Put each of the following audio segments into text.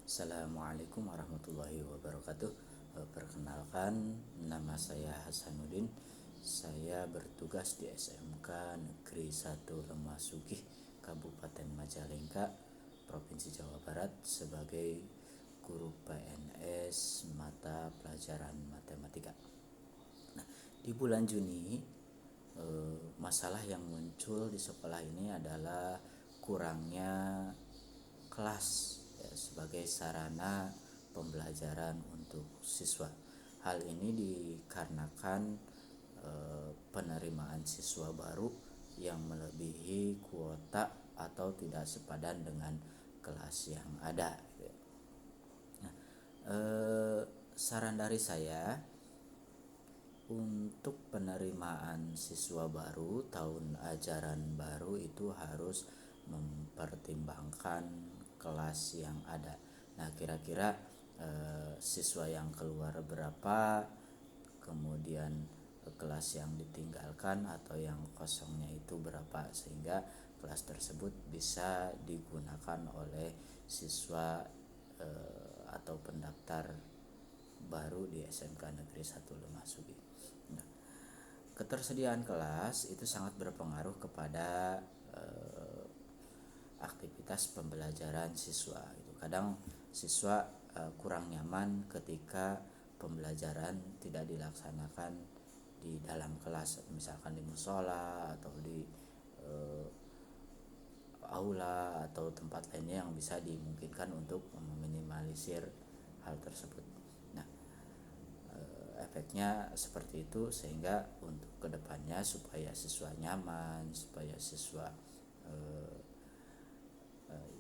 Assalamualaikum warahmatullahi wabarakatuh. Perkenalkan, nama saya Hasanuddin. Saya bertugas di SMK Negeri 1 Lemah Kabupaten Majalengka, Provinsi Jawa Barat sebagai guru PNS mata pelajaran matematika. Nah, di bulan Juni, masalah yang muncul di sekolah ini adalah kurangnya kelas ya, sebagai sarana pembelajaran untuk siswa. Hal ini dikarenakan penerimaan siswa baru yang melebihi kuota atau tidak sepadan dengan kelas yang ada. Nah, saran dari saya untuk penerimaan siswa baru tahun ajaran baru itu harus mempertimbangkan kelas yang ada. Nah, kira-kira siswa yang keluar berapa, kemudian kelas yang ditinggalkan atau yang kosongnya itu berapa, sehingga kelas tersebut bisa digunakan oleh siswa atau pendaftar baru di SMK Negeri 1 Lemasugi. Nah, ketersediaan kelas itu sangat berpengaruh kepada aktivitas pembelajaran siswa. Kadang siswa kurang nyaman ketika pembelajaran tidak dilaksanakan di dalam kelas, misalkan di musola atau di aula atau tempat lainnya yang bisa dimungkinkan untuk meminimalisir hal tersebut. Nah, efeknya seperti itu, sehingga untuk kedepannya supaya siswa nyaman, supaya siswa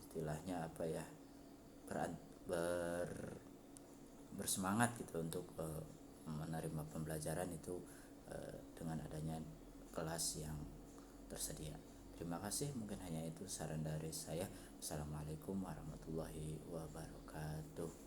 istilahnya apa ya, ber, bersemangat gitu untuk menerima pembelajaran itu dengan adanya kelas yang tersedia. Terima kasih, mungkin hanya itu saran dari saya. Assalamualaikum warahmatullahi wabarakatuh.